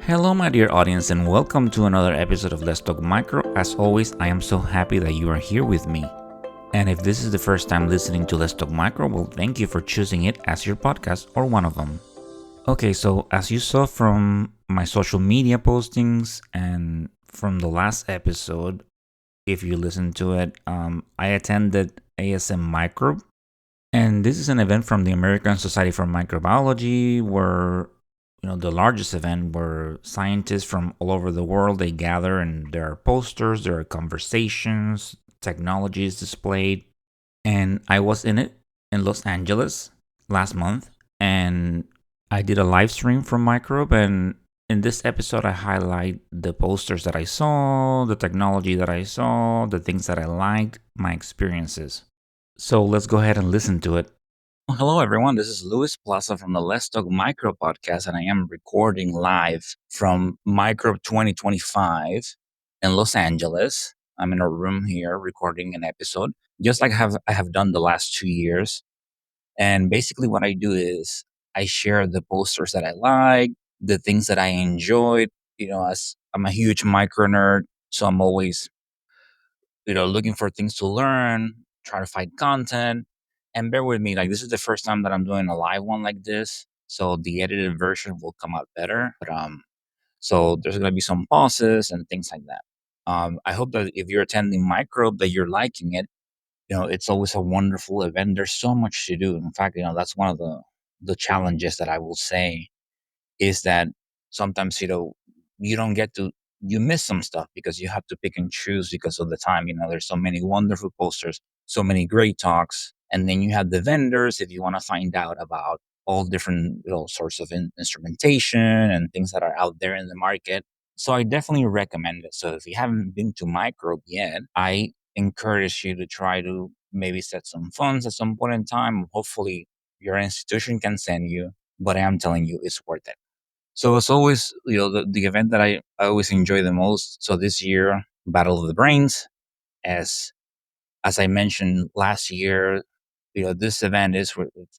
Hello, my dear audience, and welcome to another episode of Let's Talk Micro. As always, I am so happy that you are here with me. And if this is the first time listening to Let's Talk Micro, well, thank you for choosing it as your podcast or one of them. Okay, so as you saw from my social media postings and from the last episode, if you listened to it, I attended ASM Microbe. And this is an event from the American Society for Microbiology where the largest event where scientists from all over the world they gather and there are posters, there are conversations, technology is displayed. And I was in it in Los Angeles last month and I did a live stream from Microbe, and in this episode I highlight the posters that I saw, the technology that I saw, the things that I liked, my experiences. So let's go ahead and listen to it. Hello, everyone. This is Luis Plaza from the Let's Talk Micro podcast, and I am recording live from Micro 2025 in Los Angeles. I'm in a room here recording an episode, just like I have done the last 2 years. And basically, what I do is I share the posters that I like, the things that I enjoyed. As I'm a huge micro nerd, so I'm always looking for things to learn, try to find content. And bear with me, like this is the first time that I'm doing a live one like this. So the edited version will come out better. So there's gonna be some pauses and things like that. I hope that if you're attending Microbe that you're liking it. It's always a wonderful event. There's so much to do. In fact, that's one of the challenges that I will say is that sometimes you don't get to you miss some stuff because you have to pick and choose because of the time. There's so many wonderful posters, so many great talks, and then you have the vendors if you want to find out about all different sorts of instrumentation and things that are out there in the market. So I definitely recommend it. So if you haven't been to Microbe yet, I encourage you to try to maybe set some funds at some point in time. Hopefully your institution can send you, but I am telling you it's worth it. So it's always, the event that I always enjoy the most. So this year, Battle of the Brains, as I mentioned last year, this event is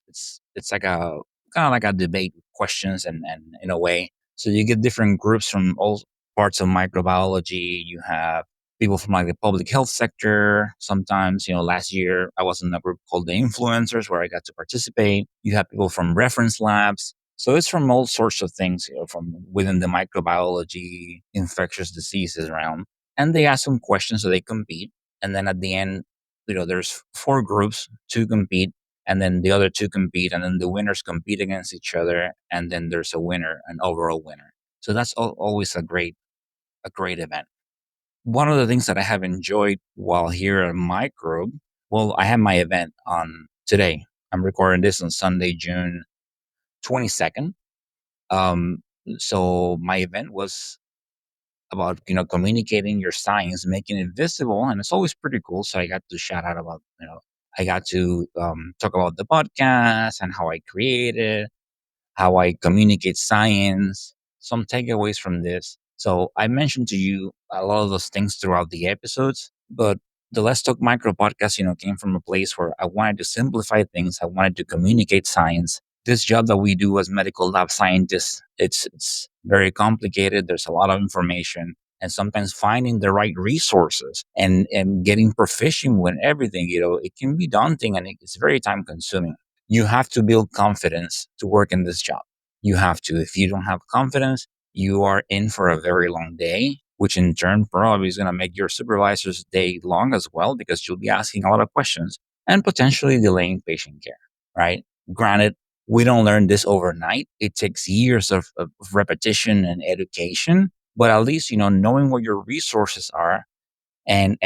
it's like a kind of like a debate with questions and in a way. So you get different groups from all parts of microbiology. You have people from like the public health sector. Sometimes, last year I was in a group called the influencers where I got to participate. You have people from reference labs. So it's from all sorts of things, from within the microbiology, infectious diseases realm. And they ask some questions, so they compete. And then at the end, there's four groups to compete, and then the other two compete, and then the winners compete against each other, and then there's a winner, an overall winner. So that's always a great event. One of the things that I have enjoyed while here at Microbe, well, I have my event on today. I'm recording this on Sunday, June 22nd. Um, so my event was about communicating your science, making it visible, and it's always pretty cool. So I got to shout out about I got to talk about the podcast and how I create it, how I communicate science, some takeaways from this. So I mentioned to you a lot of those things throughout the episodes, but the Let's Talk Micro podcast, came from a place where I wanted to simplify things. I wanted to communicate science. This job that we do as medical lab scientists, it's very complicated. There's a lot of information. And sometimes finding the right resources and getting proficient with everything, it can be daunting and it's very time consuming. You have to build confidence to work in this job. You have to. If you don't have confidence, you are in for a very long day, which in turn probably is going to make your supervisor's day long as well because you'll be asking a lot of questions and potentially delaying patient care, right? Granted, we don't learn this overnight. It takes years of repetition and education, but at least, knowing what your resources are and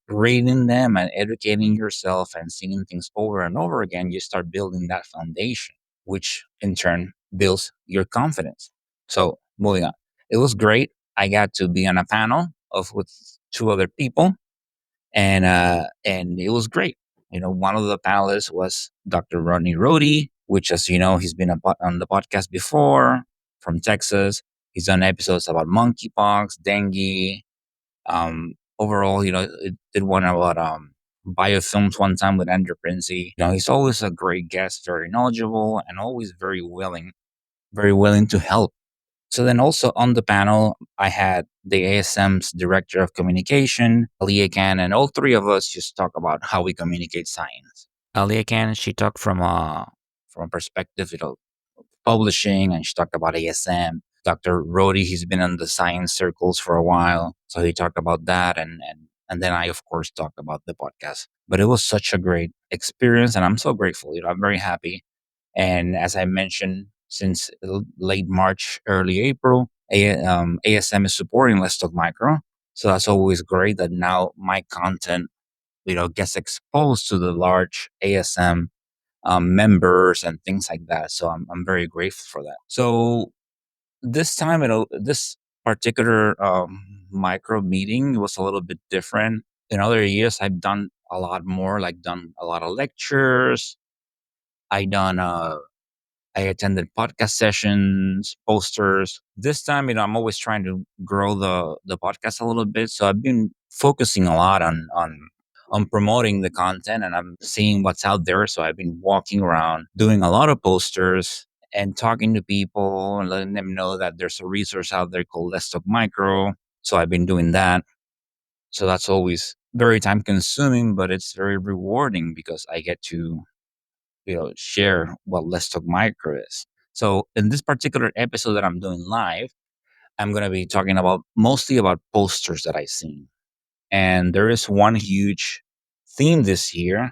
reading them and educating yourself and seeing things over and over again, you start building that foundation, which in turn builds your confidence. So moving on, it was great. I got to be on a panel of with two other people, and it was great. One of the panelists was Dr. Rodney Rody, which, as you know, he's been on the podcast before from Texas. He's done episodes about monkeypox, dengue, overall, it did one about biofilms one time with Andrew Princey. He's always a great guest, very knowledgeable, and always very willing to help. So then also on the panel, I had the ASM's director of communication, Alia Khan, and all three of us just talk about how we communicate science. Alia Khan, she talked from a perspective, publishing, and she talked about ASM. Dr. Rodi, he's been in the science circles for a while, so he talked about that, and then I of course talked about the podcast. But it was such a great experience, and I'm so grateful. I'm very happy. And as I mentioned, since late March, early April, ASM is supporting Let's Talk Micro, so that's always great that now my content gets exposed to the large ASM members and things like that. So I'm very grateful for that. So this time, this particular micro meeting was a little bit different. In other years, I've done a lot more, like done a lot of lectures. I done I attended podcast sessions, posters. This time, I'm always trying to grow the podcast a little bit. So I've been focusing a lot on promoting the content, and I'm seeing what's out there. So I've been walking around, doing a lot of posters and talking to people and letting them know that there's a resource out there called Let's Talk Micro. So I've been doing that. So that's always very time consuming, but it's very rewarding because I get to share what Let's Talk Micro is. So in this particular episode that I'm doing live, I'm going to be talking about mostly about posters that I've seen. And there is one huge theme this year,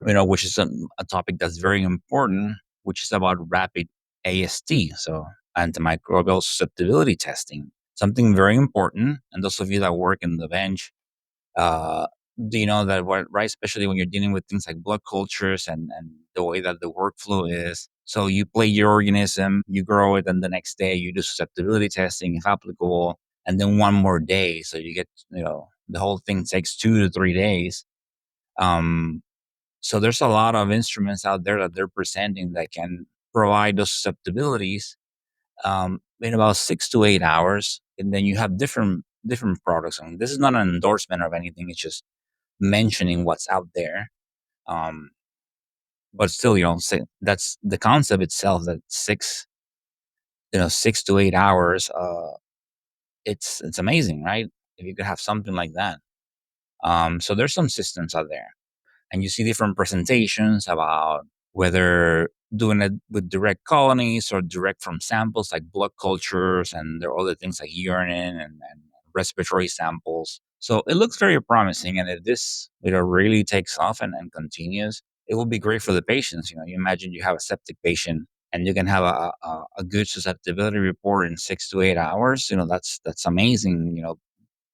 which is a topic that's very important, which is about rapid AST, so antimicrobial susceptibility testing. Something very important. And those of you that work in the bench, uh, do you know that right, especially when you're dealing with things like blood cultures and the way that the workflow is. So you plate your organism, you grow it, and the next day you do susceptibility testing if applicable, and then one more day. So you get, the whole thing takes 2 to 3 days. Um, so there's a lot of instruments out there that they're presenting that can provide those susceptibilities in about 6 to 8 hours, and then you have different products. And this is not an endorsement of anything; it's just mentioning what's out there. Um, but still, that's the concept itself. That 6 to 8 hours. It's amazing, right? If you could have something like that. So there's some systems out there, and you see different presentations about whether doing it with direct colonies or direct from samples like blood cultures, and there are other things like urine and respiratory samples. So it looks very promising, and if this really takes off and continues, it will be great for the patients. You imagine you have a septic patient and you can have a good susceptibility report in 6 to 8 hours. That's amazing.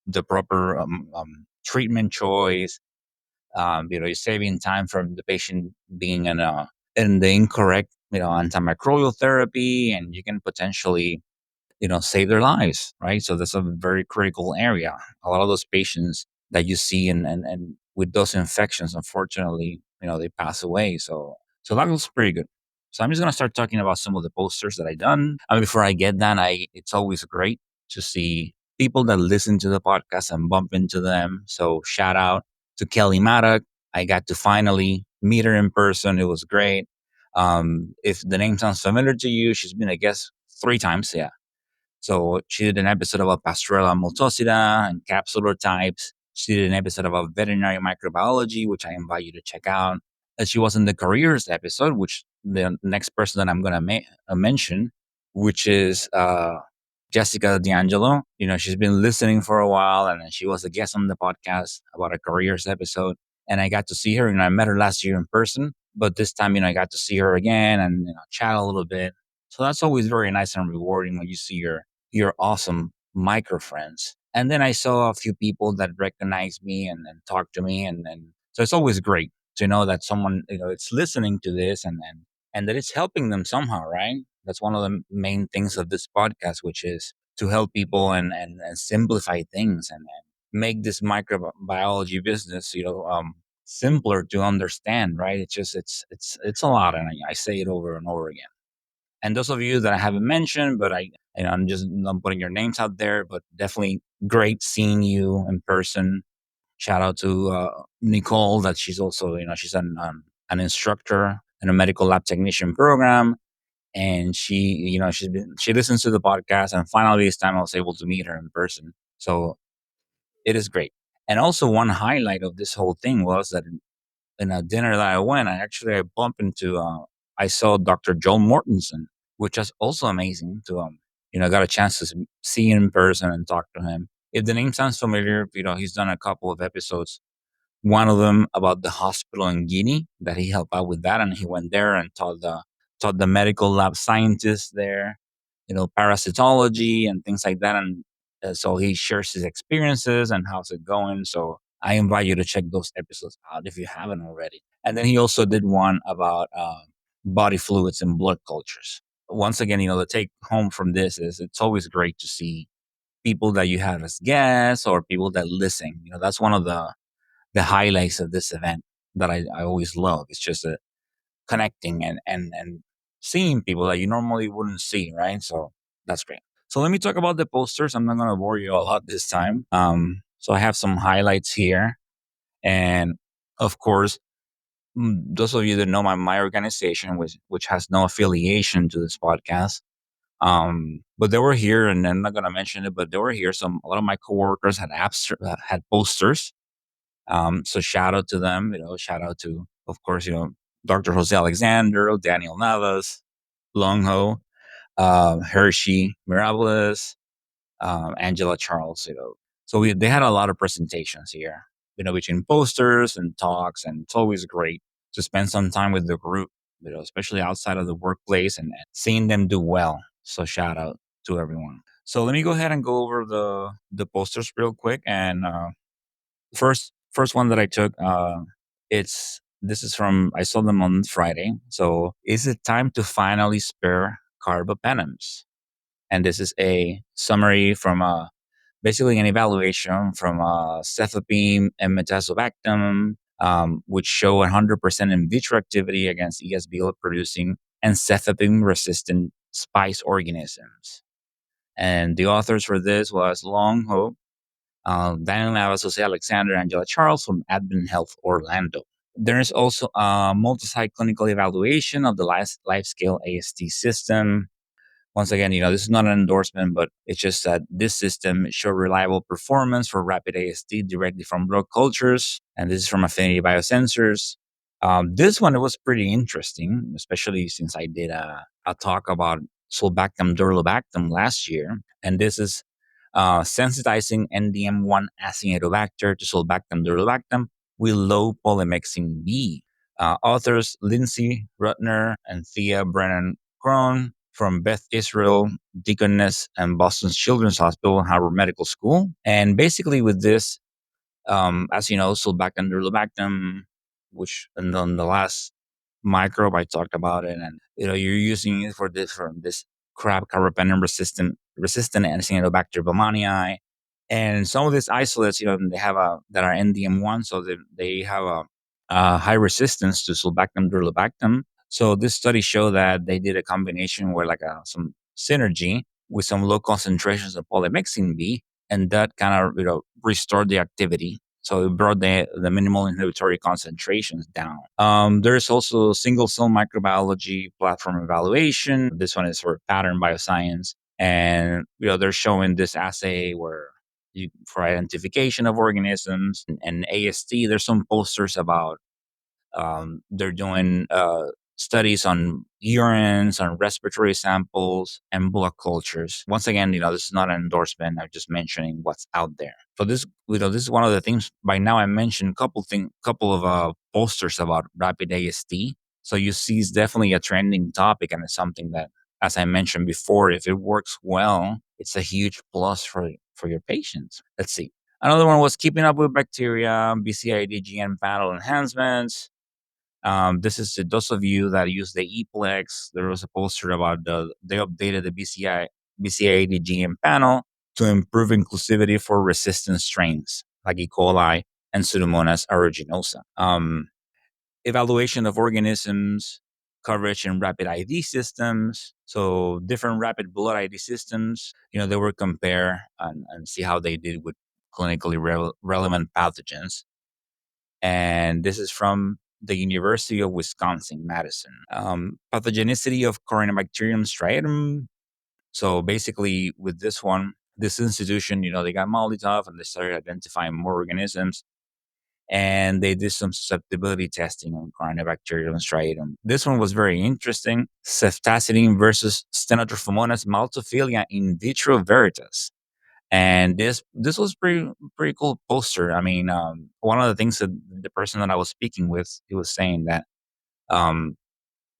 The proper treatment choice, you're saving time from the patient being in the incorrect, antimicrobial therapy, and you can potentially, save their lives, right? So that's a very critical area. A lot of those patients that you see and with those infections, unfortunately, they pass away. So that was pretty good. So I'm just gonna start talking about some of the posters that I done. Before I get done, it's always great to see people that listen to the podcast and bump into them. So shout out to Kelly Maddock. I got to finally meet her in person. It was great. If the name sounds familiar to you, she's been a guest 3 times. Yeah, so she did an episode about Pasteurella multocida and capsular types. She did an episode about veterinary microbiology, which I invite you to check out. She was in the careers episode, which the next person that I'm going to mention, which is Jessica D'Angelo. She's been listening for a while, and then she was a guest on the podcast about a careers episode. And I got to see her, I met her last year in person, but this time, I got to see her again and chat a little bit. So that's always very nice and rewarding when you see your awesome micro friends. And then I saw a few people that recognized me and talked to me, and so it's always great to know that someone it's listening to this and that it's helping them somehow, right? That's one of the main things of this podcast, which is to help people and simplify things and make this microbiology business simpler to understand, right? It's a lot, and I say it over and over again. And those of you that I haven't mentioned, but I'm just not putting your names out there, but definitely great seeing you in person. Shout out to Nicole, that she's also, she's an instructor in a medical lab technician program. and she listens to the podcast, and finally this time I was able to meet her in person. So it is great. And also one highlight of this whole thing was that in a dinner that I went, I bumped into I saw Dr. Joel Mortensen, which was also amazing to I got a chance to see him in person and talk to him. If the name sounds familiar, he's done a couple of episodes. One of them about the hospital in Guinea that he helped out with that, and he went there and taught the medical lab scientists there, parasitology and things like that. And so he shares his experiences and how's it going. So I invite you to check those episodes out if you haven't already. And then he also did one about body fluids and blood cultures. Once again, the take home from this is it's always great to see people that you have as guests or people that listen. That's one of the highlights of this event that I always love. It's just connecting and seeing people that you normally wouldn't see, right? So that's great. So let me talk about the posters. I'm not going to bore you a lot this time. So I have some highlights here, and of course, those of you that know my organization, which has no affiliation to this podcast, but they were here, and I'm not going to mention it, but they were here. A lot of my coworkers had posters. So shout out to them, shout out to, of course, Dr. Jose Alexander, Daniel Navas, Longho, Hershey Mirables, Angela Charles, So they had a lot of presentations here, between posters and talks, and it's always great to spend some time with the group, especially outside of the workplace and seeing them do well. So shout out to everyone. So let me go ahead and go over the posters real quick. And first one that I took, it's this is from I saw them on Friday. So is it time to finally spare carbapenems? And this is a summary from basically an evaluation from cefepime and metazobactam, which show 100% in vitro activity against ESBL producing and cefepime resistant spice organisms. And the authors for this was Long Ho, Daniel Navas, Jose Alexander, Angela Charles from Advent Health Orlando. There is also a multi-site clinical evaluation of the life scale AST system. Once again, this is not an endorsement, but it's just that this system showed reliable performance for rapid AST directly from blood cultures, and this is from Affinity Biosensors. This one, it was pretty interesting, especially since I did a talk about sulbactam durlobactam last year, and this is sensitizing NDM1 Acinetobacter to sulbactam durlobactam with low polymyxin B. Authors Lindsay Rutner and Thea Brennan Cron from Beth Israel, Deaconess, and Boston's Children's Hospital, Harvard Medical School. And basically, with this, as you know, sulbactam durlobactam, which and on the last microbe I talked about it, and you're using it for this crab carbapenem resistant Acinetobacter baumannii, and some of these isolates, they have that are NDM1, so they have a high resistance to sulbactam durlobactam. So this study showed that they did a combination where like some synergy with some low concentrations of polymyxin B, and that kind of restored the activity. So it brought the minimal inhibitory concentrations down. There's also single cell microbiology platform evaluation. This one is for pattern bioscience, and they're showing this assay where for identification of organisms and AST. There's some posters about they're doing studies on urines, on respiratory samples, and blood cultures. Once again, this is not an endorsement. I'm just mentioning what's out there. So this is one of the things. By now, I mentioned couple of posters about rapid AST. So you see, it's definitely a trending topic, and it's something that, as I mentioned before, if it works well, it's a huge plus for your patients. Let's see. Another one was keeping up with bacteria, BCID panel enhancements. This is to those of you that use the ePlex. There was a poster about they updated the BCID GM panel to improve inclusivity for resistant strains like E. coli and Pseudomonas aeruginosa. Evaluation of organisms, coverage in rapid ID systems. So different rapid blood ID systems, they were compare and see how they did with clinically relevant pathogens. And this is from the University of Wisconsin, Madison. Pathogenicity of Corynebacterium striatum. So basically, with this one, this institution, they got Molotov and they started identifying more organisms, and they did some susceptibility testing on Corynebacterium striatum. This one was very interesting. Ceftazidime versus Stenotrophomonas maltophilia in vitro veritas. And this was pretty cool poster. I mean, one of the things that the person that I was speaking with, he was saying um,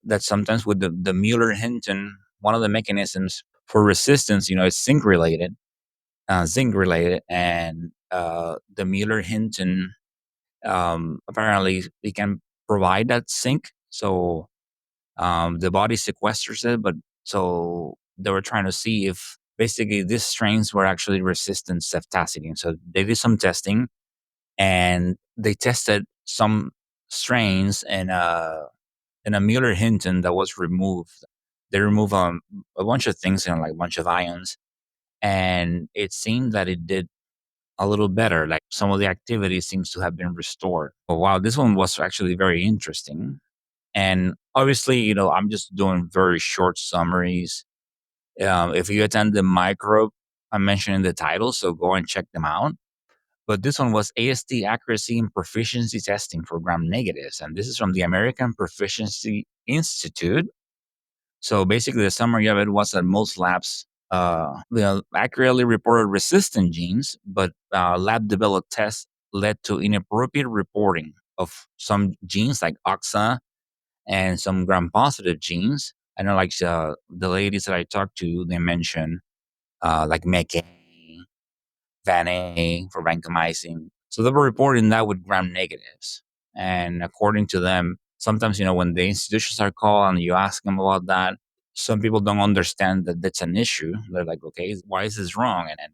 that sometimes with the Mueller Hinton, one of the mechanisms for resistance, is zinc related, and the Mueller Hinton, apparently it can provide that zinc. So the body sequesters it, but so they were trying to see if basically these strains were actually resistant to ceftazidime. So they did some testing, and they tested some strains in a Mueller Hinton that was removed. They removed a bunch of things, like a bunch of ions, and it seemed that it did a little better. Like some of the activity seems to have been restored. Oh, wow, this one was actually very interesting. And obviously, I'm just doing very short summaries. If you attend the Microbe, I'm mentioning the title, so go and check them out. But this one was AST accuracy and proficiency testing for gram negatives. And this is from the American Proficiency Institute. So basically, the summary of it was that most labs accurately reported resistant genes, but lab developed tests led to inappropriate reporting of some genes like OXA and some gram positive genes. I know, like the ladies that I talked to, they mentioned like MEK, Van A for vancomycin. So they were reporting that with gram negatives. And according to them, sometimes, when the institutions are called and you ask them about that, some people don't understand that that's an issue. They're like, okay, why is this wrong? And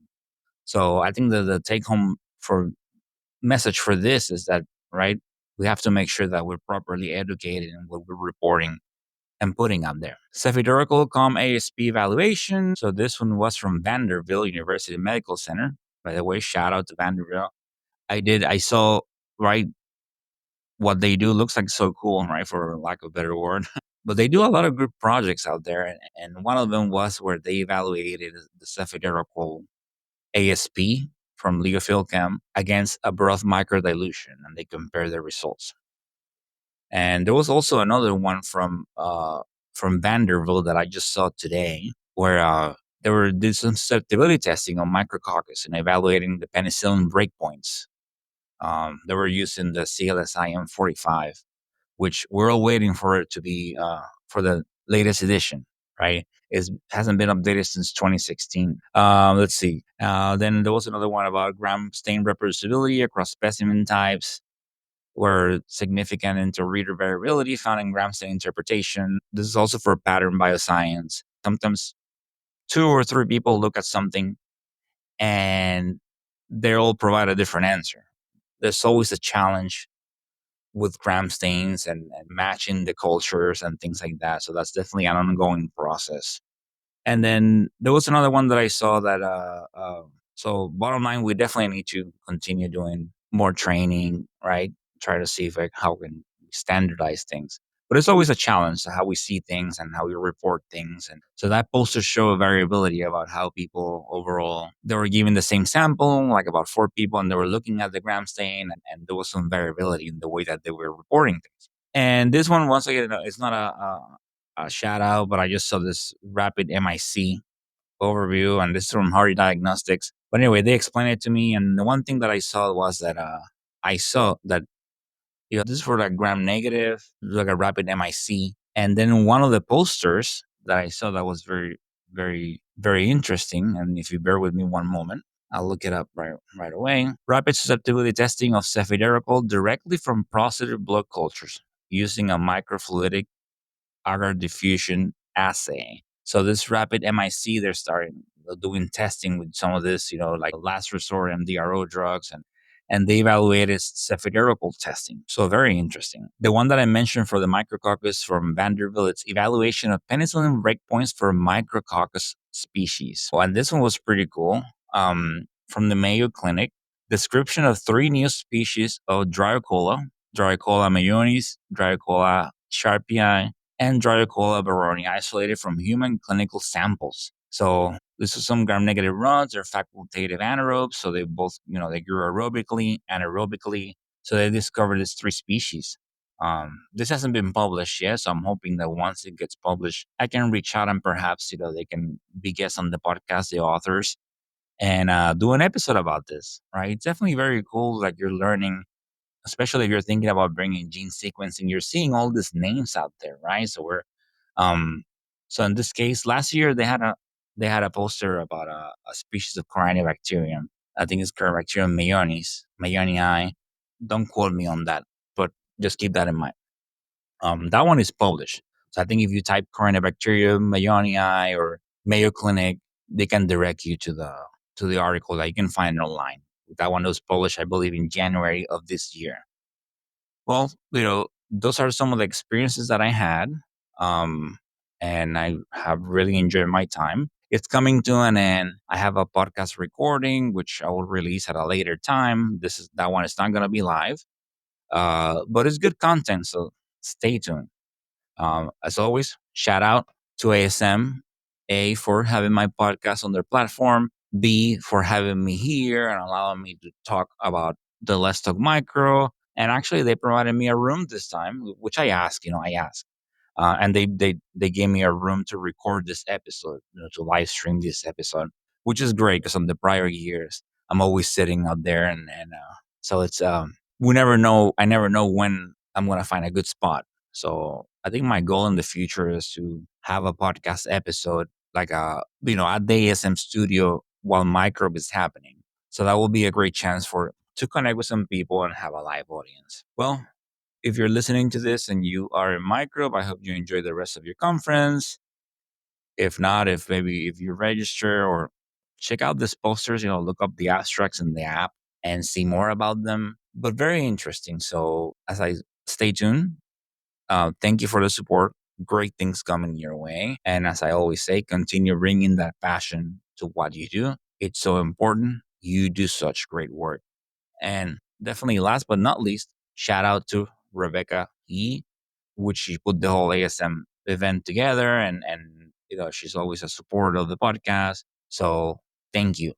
so I think that the take home for message for this is that, right, we have to make sure that we're properly educated in what we're reporting and putting out there. Cephidurical Com ASP evaluation. So this one was from Vanderbilt University Medical Center. By the way, shout out to Vanderbilt. I saw, right, what they do looks like so cool, right, for lack of a better word. But they do a lot of good projects out there. And one of them was where they evaluated the cephidurical ASP from Chem against a broth microdilution, and they compare the results. And there was also another one from Vanderbilt that I just saw today, where they were did some susceptibility testing on micrococcus and evaluating the penicillin breakpoints. They were using the CLSIM 45, which we're all waiting for it to be for the latest edition. Right, it hasn't been updated since 2016. Let's see. Then there was another one about gram stain reproducibility across specimen types, where significant inter-reader variability found in gram stain interpretation. This is also for pattern bioscience. Sometimes two or three people look at something and they all provide a different answer. There's always a challenge with gram stains and matching the cultures and things like that. So that's definitely an ongoing process. And then there was another one that I saw that so bottom line, we definitely need to continue doing more training, right? Try to see if how we can standardize things. But it's always a challenge to how we see things and how we report things. And so that poster show a variability about how people overall, they were given the same sample, like about 4 people, and they were looking at the gram stain, and there was some variability in the way that they were reporting things. And this one, once again, it's not a shout out, but I just saw this rapid MIC overview, and this is from Hardy Diagnostics. But anyway, they explained it to me, and the one thing that I saw was that I saw that this is for like gram negative, like a rapid MIC, and then one of the posters that I saw that was very, very, very interesting. And if you bear with me one moment, I'll look it up right away. Rapid susceptibility testing of cephidurical directly from processed blood cultures using a microfluidic agar diffusion assay. So this rapid MIC, they're starting doing testing with some of this, like last resort MDRO drugs, and they evaluated cephidurical testing. So very interesting. The one that I mentioned for the micrococcus from Vanderbilt, it's evaluation of penicillin breakpoints for micrococcus species. Oh, and this one was pretty cool. From the Mayo Clinic, description of 3 new species of Dryocola, Dryocola mayonis, Dryocola sharpii, and Dryocola baroni isolated from human clinical samples. So this is some gram-negative rods. They're facultative anaerobes, so they both, they grew aerobically, anaerobically. So they discovered these three species. This hasn't been published yet, so I'm hoping that once it gets published, I can reach out and perhaps they can be guests on the podcast, the authors, and do an episode about this. Right? It's definitely very cool. Like you're learning, especially if you're thinking about bringing gene sequencing. You're seeing all these names out there, right? So we're um, so in this case, last year they had a poster about a species of Corynebacterium. I think it's Corynebacterium mayonii. Don't quote me on that, but just keep that in mind. That one is published. So I think if you type Corynebacterium mayonii or Mayo Clinic, they can direct you to the article that you can find online. That one was published, I believe, in January of this year. Well, those are some of the experiences that I had. Um, and I have really enjoyed my time. It's coming to an end. I have a podcast recording, which I will release at a later time. That one is not going to be live, but it's good content. So stay tuned. As always, shout out to ASM, A, for having my podcast on their platform, B, for having me here and allowing me to talk about the Let's Talk Micro. And actually, they provided me a room this time, which I asked. And they gave me a room to record this episode, to live stream this episode, which is great because on the prior years, I'm always sitting out there, and so it's we never know. I never know when I'm gonna find a good spot. So I think my goal in the future is to have a podcast episode like at the ASM studio while Microbe is happening. So that will be a great chance to connect with some people and have a live audience. Well, if you're listening to this and you are in Microbe, I hope you enjoy the rest of your conference. If not, if you register or check out these posters, look up the abstracts in the app and see more about them. But very interesting. So as I stay tuned, thank you for the support. Great things coming your way. And as I always say, continue bringing that passion to what you do. It's so important. You do such great work. And definitely last but not least, shout out to Rebecca E, which she put the whole ASM event together and she's always a supporter of the podcast. So thank you.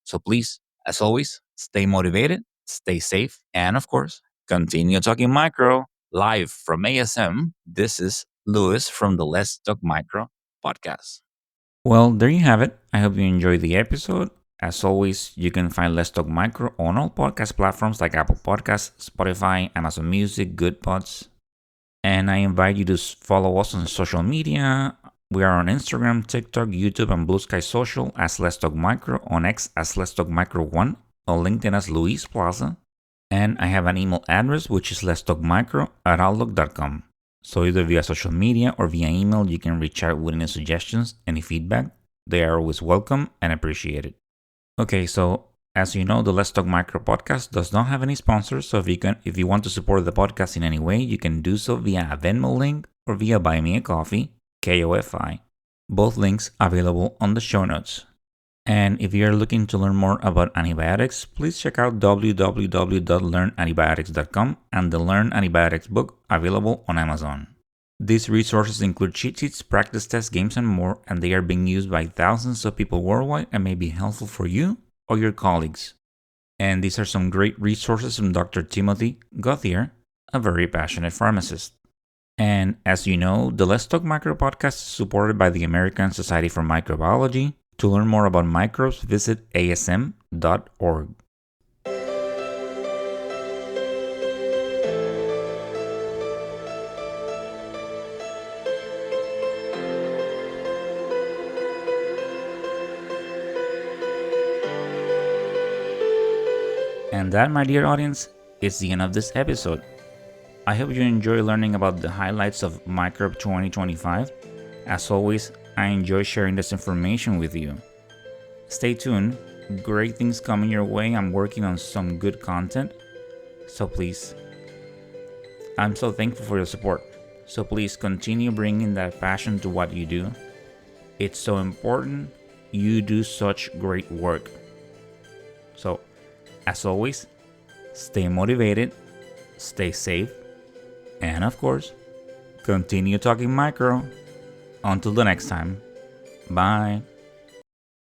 So please, as always, stay motivated, stay safe, and of course, continue talking micro live from ASM. This is Louis from the Let's Talk Micro podcast. Well, there you have it. I hope you enjoyed the episode. As always, you can find Let's Talk Micro on all podcast platforms like Apple Podcasts, Spotify, Amazon Music, Good Pods. And I invite you to follow us on social media. We are on Instagram, TikTok, YouTube, and Blue Sky Social as Let's Talk Micro, on X as Let's Talk Micro 1, on LinkedIn as Luis Plaza. And I have an email address, which is letstalkmicro@outlook.com. So either via social media or via email, you can reach out with any suggestions, any feedback. They are always welcome and appreciated. Okay, so as you know, the Let's Talk Micro podcast does not have any sponsors. So if you want to support the podcast in any way, you can do so via a Venmo link or via Buy Me a Coffee, KOFI. Both links available on the show notes. And if you're looking to learn more about antibiotics, please check out www.learnantibiotics.com and the Learn Antibiotics book available on Amazon. These resources include cheat sheets, practice tests, games, and more, and they are being used by thousands of people worldwide and may be helpful for you or your colleagues. And these are some great resources from Dr. Timothy Gauthier, a very passionate pharmacist. And as you know, the Let's Talk Micro podcast is supported by the American Society for Microbiology. To learn more about microbes, visit asm.org. And that, my dear audience, is the end of this episode. I hope you enjoy learning about the highlights of Microbe 2025. As always, I enjoy sharing this information with you. Stay tuned. Great things coming your way. I'm working on some good content. So please, I'm so thankful for your support. So please continue bringing that passion to what you do. It's so important. You do such great work. So, as always, stay motivated, stay safe, and of course, continue talking micro. Until the next time, bye.